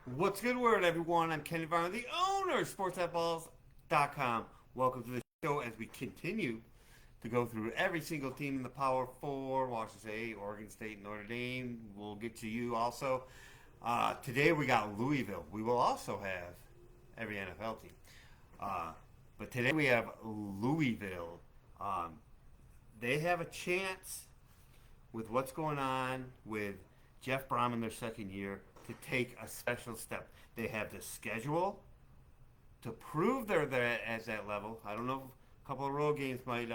What's good word, everyone? I'm Kenny Varner, the owner of SportsBooks.com. Welcome to the show as we continue to go through every single team in the Power Four: Washington State, Oregon State, Notre Dame. We'll get to you also. Today we got Louisville. We will also have every NFL team. Uh, but today we have Louisville. Um, they have a chance with what's going on with Jeff Brom in their second year to take a special step. They have the schedule to prove they're there at that level. I don't know if a couple of road games might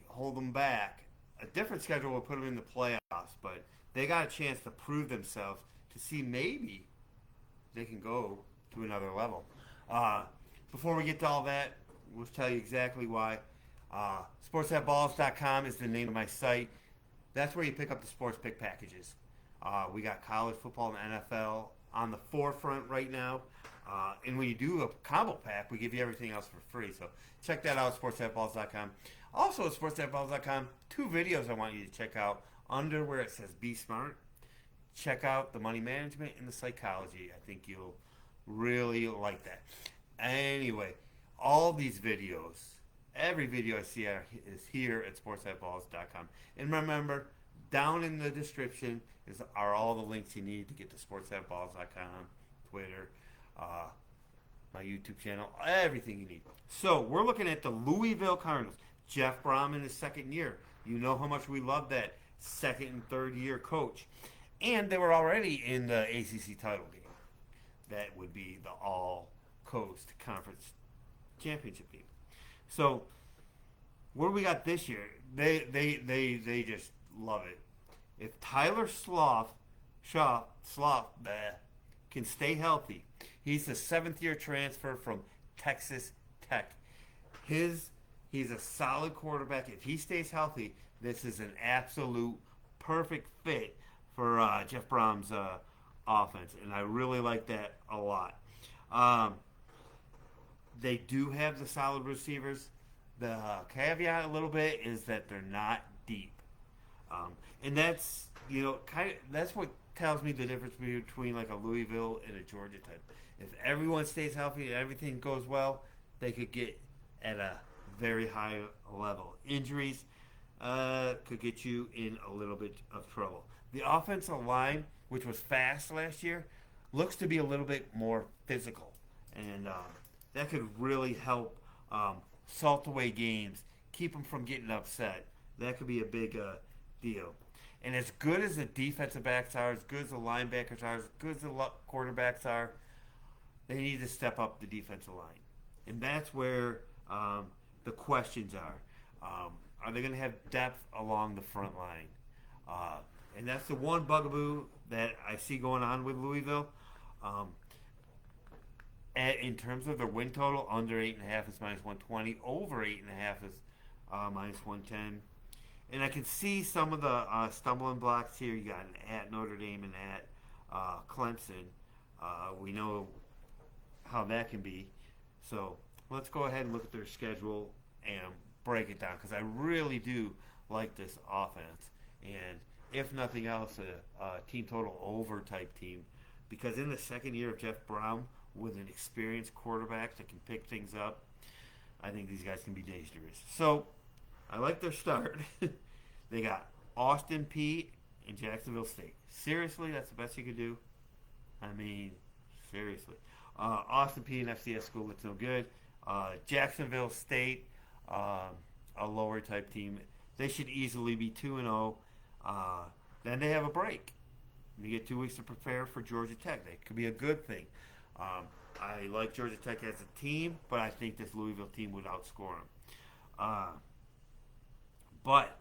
hold them back. A different schedule will put them in the playoffs, but they got a chance to prove themselves to see maybe they can go to another level. Uh, Before we get to all that, we'll tell you exactly why. SportsAtBalls.com is the name of my site. That's where you pick up the sports pick packages. We got college football and NFL on the forefront right now. And when you do a combo pack, we give you everything else for free. So check that out, sportsatballs.com. Also at sportsatballs.com, two videos I want you to check out. Under where it says Be Smart, check out the money management and the psychology. I think you'll really like that. Anyway, all these videos, every video I see is here at sportsatballs.com. And remember, down in the description are all the links you need to get to sportsatballs.com, Twitter, my YouTube channel, everything you need. So we're looking at the Louisville Cardinals. Jeff Brom in his second year. You know how much we love that second and third year coach. And they were already in the ACC title game. That would be the All Coast Conference Championship game. So what do we got this year? They just love it. If Tyler Sloth can stay healthy, he's a seventh year transfer from Texas Tech. He's a solid quarterback. If he stays healthy, this is an absolute perfect fit for Jeff Brom's offense, and I really like that a lot. They do have the solid receivers. The caveat a little bit is that they're not deep, and that's that's what tells me the difference between like a Louisville and a Georgia type. If everyone stays healthy and everything goes well, they could get at a very high level. Injuries could get you in a little bit of trouble. The offensive line, which was fast last year, looks to be a little bit more physical, and that could really help salt away games, keep them from getting upset. That could be a big deal. And as good as the defensive backs are, as good as the linebackers are, as good as the quarterbacks are, they need to step up the defensive line. And that's where the questions are. Are they going to have depth along the front line? And that's the one bugaboo that I see going on with Louisville. In terms of their win total, under 8.5 is minus 120. Over 8.5 is minus 110. And I can see some of the stumbling blocks here. You got an at Notre Dame and at Clemson. We know how that can be. So let's go ahead and look at their schedule and break it down, because I really do like this offense. And if nothing else, a team total over type team, because in the second year of Jeff Brom, with an experienced quarterback that can pick things up, I think these guys can be dangerous. So I like their start. They got Austin Peay and Jacksonville State. Seriously, that's the best you could do? I mean, seriously. Austin Peay, an FCS school, that's no good. Jacksonville State, a lower type team. They should easily be 2-0. Then they have a break. You get 2 weeks to prepare for Georgia Tech. That could be a good thing. I like Georgia Tech as a team, but I think this Louisville team would outscore them. But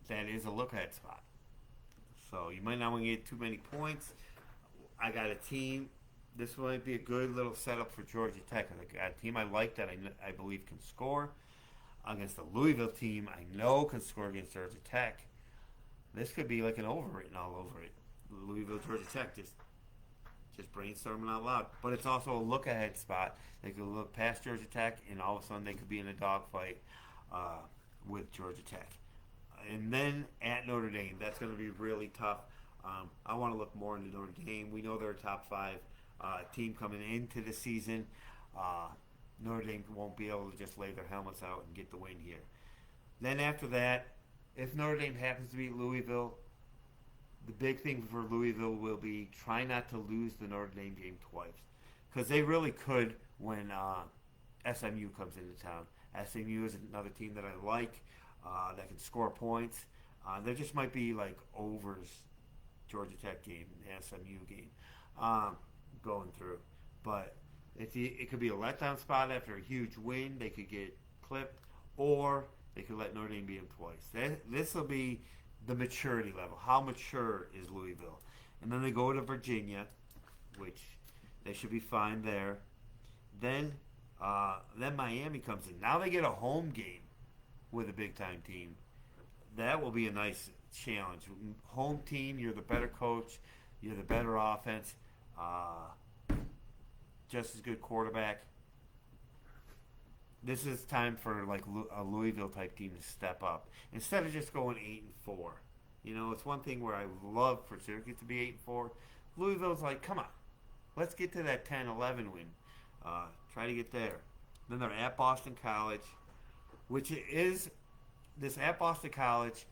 that is a look-ahead spot. So you might not want to get too many points. I got a team. This might be a good little setup for Georgia Tech. I got a team I like that I believe can score against the Louisville team I know can score against Georgia Tech. This could be like an over written all over it. Louisville, Georgia Tech, just brainstorming out loud. But it's also a look-ahead spot. They could look past Georgia Tech, and all of a sudden they could be in a dogfight with Georgia Tech. And then at Notre Dame, that's going to be really tough. I want to look more into Notre Dame. We know they're a top 5 team coming into the season. Notre Dame won't be able to just lay their helmets out and get the win here. Then after that, if Notre Dame happens to beat Louisville, the big thing for Louisville will be try not to lose the Notre Dame game twice. Because they really could when SMU comes into town. SMU is another team that I like that can score points. There just might be like overs Georgia Tech game, SMU game going through. But it could be a letdown spot after a huge win. They could get clipped, or they could let Notre Dame beat them twice. This will be the maturity level. How mature is Louisville? And then they go to Virginia, which they should be fine there. Then Miami comes in. Now they get a home game with a big-time team. That will be a nice challenge. Home team, you're the better coach, you're the better offense, just as good quarterback. This is time for like a Louisville type team to step up instead of just going 8-4. You know, it's one thing where I would love for Syracuse to be 8-4. Louisville's like, come on, let's get to that 10-11 win. Try to get there. Then they're at Boston College, which is this at Boston College.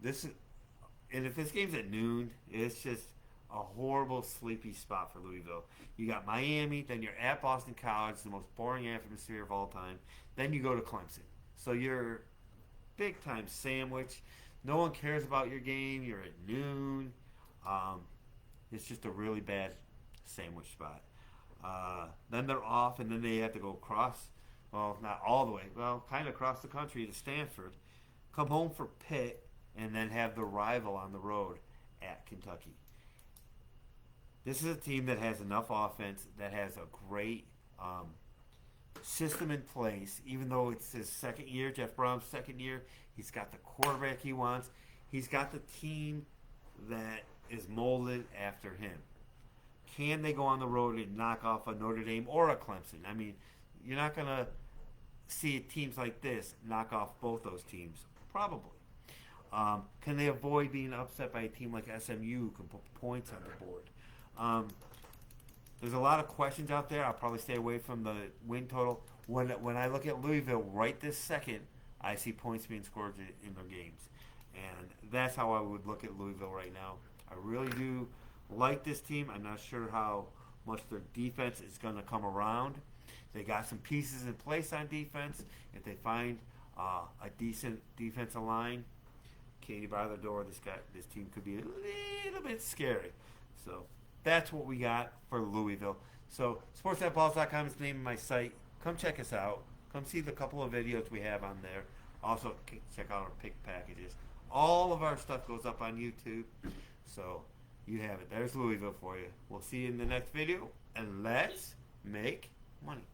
And if this game's at noon, it's just a horrible, sleepy spot for Louisville. You got Miami, then you're at Boston College, the most boring atmosphere of all time. Then you go to Clemson. So you're big-time sandwich. No one cares about your game. You're at noon. It's just a really bad sandwich spot. Then they're off, and then they have to go across, well, not all the way, well, kind of across the country to Stanford, come home for Pitt, and then have the rival on the road at Kentucky. This is a team that has enough offense, that has a great system in place. Even though it's his second year, Jeff Brown's second year, he's got the quarterback he wants. He's got the team that is molded after him. Can they go on the road and knock off a Notre Dame or a Clemson? I mean, you're not going to see teams like this knock off both those teams. Probably. Can they avoid being upset by a team like SMU who can put points on the board? There's a lot of questions out there. I'll probably stay away from the win total. When I look at Louisville right this second, I see points being scored in their games. And that's how I would look at Louisville right now. I really do like this team. I'm not sure how much their defense is going to come around. They got some pieces in place on defense. If they find a decent defensive line, Katie by the door, this team could be a little bit scary. So that's what we got for Louisville. So sports.balls.com is the name of my site. Come check us out. Come see the couple of videos we have on there. Also check out our pick packages. All of our stuff goes up on YouTube. So you have it. There's Louisville for you. We'll see you in the next video. And let's make money.